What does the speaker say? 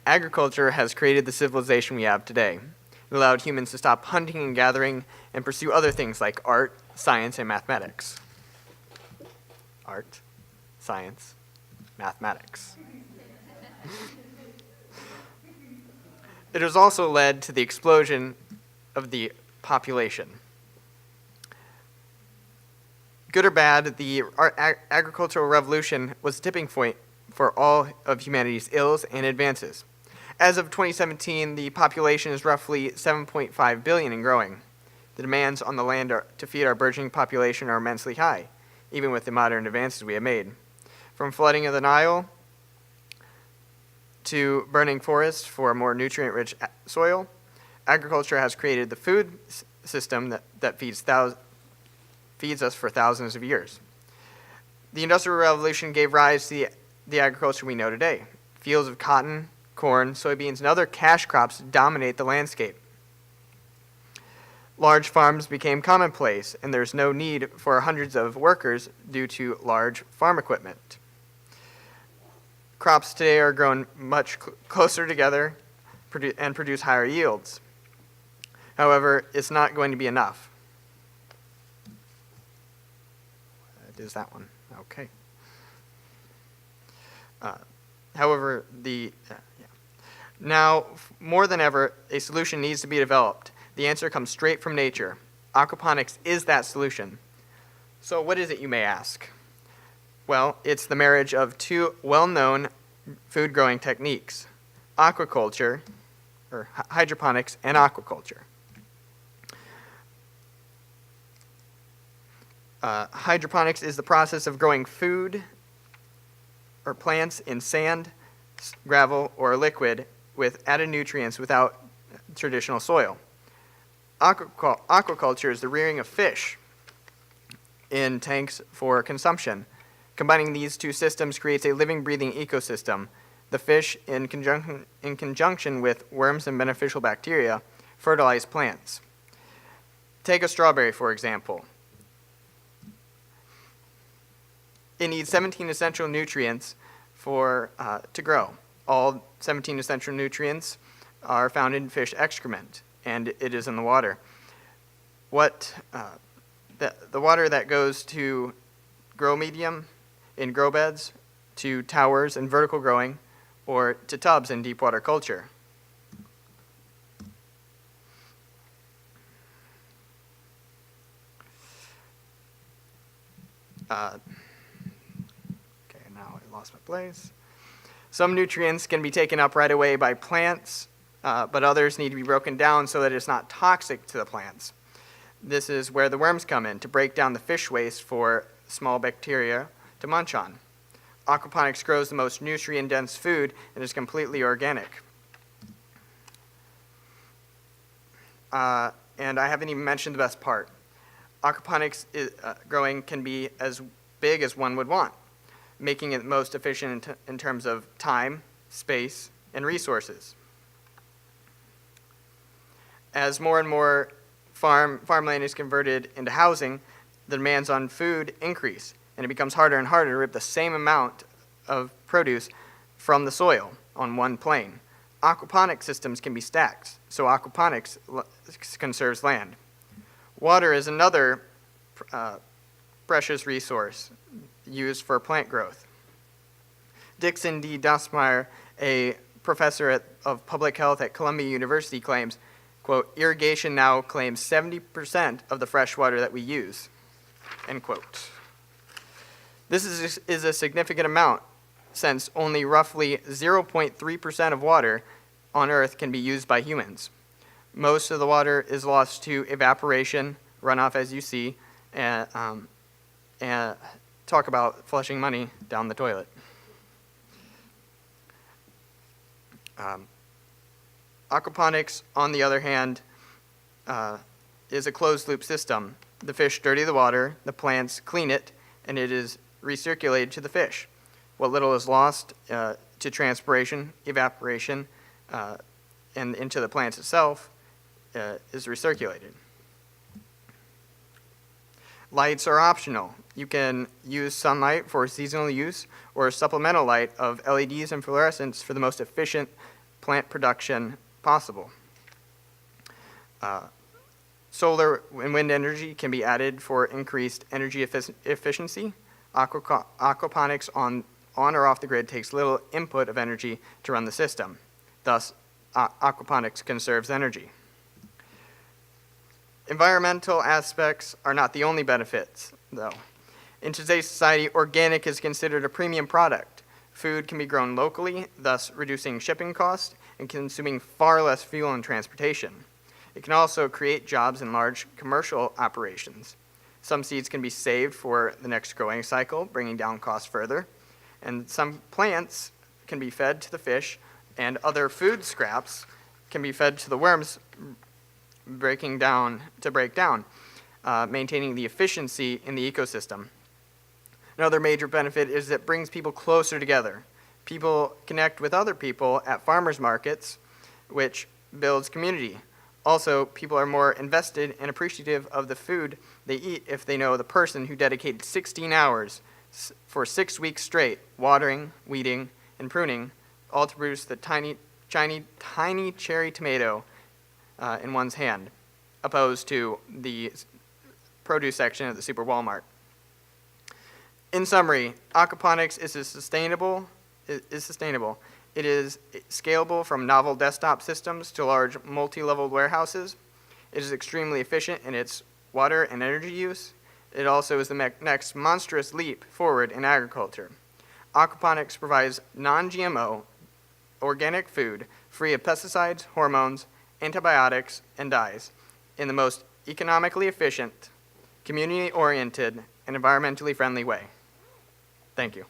Agriculture has created the civilization we have today. It allowed humans to stop hunting and gathering and pursue other things like art, science, and mathematics. Art, science, mathematics. It has also led to the explosion of the population. Good or bad, the agricultural revolution was a tipping point for all of humanity's ills and advances. As of 2017, the population is roughly 7.5 billion and growing. The demands on the land to feed our burgeoning population are immensely high, even with the modern advances we have made. From flooding of the Nile to burning forests for a more nutrient-rich soil, agriculture has created the food system that feeds us for thousands of years. The Industrial Revolution gave rise to the agriculture we know today. Fields of cotton, corn, soybeans, and other cash crops dominate the landscape. Large farms became commonplace, and there's no need for hundreds of workers due to large farm equipment. Crops today are grown much closer together and produce higher yields. However, it's not going to be enough. It is that one. Okay. However, now, more than ever, a solution needs to be developed. The answer comes straight from nature. Aquaponics is that solution. So what is it, you may ask? Well, it's the marriage of two well-known food-growing techniques, aquaculture, or hydroponics, and aquaculture. Hydroponics is the process of growing food or plants in sand, gravel, or liquid with added nutrients without traditional soil. Aquaculture is the rearing of fish in tanks for consumption. Combining these two systems creates a living, breathing ecosystem. The fish, in conjunction with worms and beneficial bacteria, fertilize plants. Take a strawberry, for example. It needs 17 essential nutrients to grow. All 17 essential nutrients are found in fish excrement, and it is in the water. The water that goes to grow medium in grow beds, to towers in vertical growing, or to tubs in deep water culture. Okay, now I lost my place. Some nutrients can be taken up right away by plants, but others need to be broken down so that it's not toxic to the plants. This is where the worms come in, to break down the fish waste for small bacteria to munch on. Aquaponics grows the most nutrient-dense food and is completely organic. And I haven't even mentioned the best part. Aquaponics growing can be as big as one would want, making it most efficient in terms of time, space, and resources. As more and more farmland is converted into housing, the demands on food increase, and it becomes harder and harder to rip the same amount of produce from the soil on one plane. Aquaponic systems can be stacked, so aquaponics conserves land. Water is another precious resource used for plant growth. Dixon D. Dostmeyer, a professor of public health at Columbia University, claims, quote, irrigation now claims 70% of the fresh water that we use, end quote. This is a significant amount, since only roughly 0.3% of water on Earth can be used by humans. Most of the water is lost to evaporation, runoff as you see, and talk about flushing money down the toilet. Aquaponics, on the other hand, is a closed-loop system. The fish dirty the water, the plants clean it, and it is recirculated to the fish. What little is lost to transpiration, evaporation, and into the plants itself is recirculated. Lights are optional. You can use sunlight for seasonal use or supplemental light of LEDs and fluorescents for the most efficient plant production possible. Solar and wind energy can be added for increased energy efficiency. Aquaponics on or off the grid takes little input of energy to run the system. Thus, aquaponics conserves energy. Environmental aspects are not the only benefits, though. In today's society, organic is considered a premium product. Food can be grown locally, thus reducing shipping costs and consuming far less fuel and transportation. It can also create jobs in large commercial operations. Some seeds can be saved for the next growing cycle, bringing down costs further. And some plants can be fed to the fish, and other food scraps can be fed to the worms, break down, maintaining the efficiency in the ecosystem. Another major benefit is that it brings people closer together. People connect with other people at farmers markets, which builds community. Also, people are more invested and appreciative of the food they eat if they know the person who dedicated 16 hours for 6 weeks straight, watering, weeding, and pruning, all to produce the tiny cherry tomato in one's hand, opposed to the produce section at the Super Walmart. In summary, aquaponics is sustainable. It is scalable from novel desktop systems to large multi-level warehouses. It is extremely efficient in its water and energy use. It also is the next monstrous leap forward in agriculture. Aquaponics provides non-GMO, organic food free of pesticides, hormones, antibiotics, and dyes in the most economically efficient, community-oriented, and environmentally friendly way. Thank you.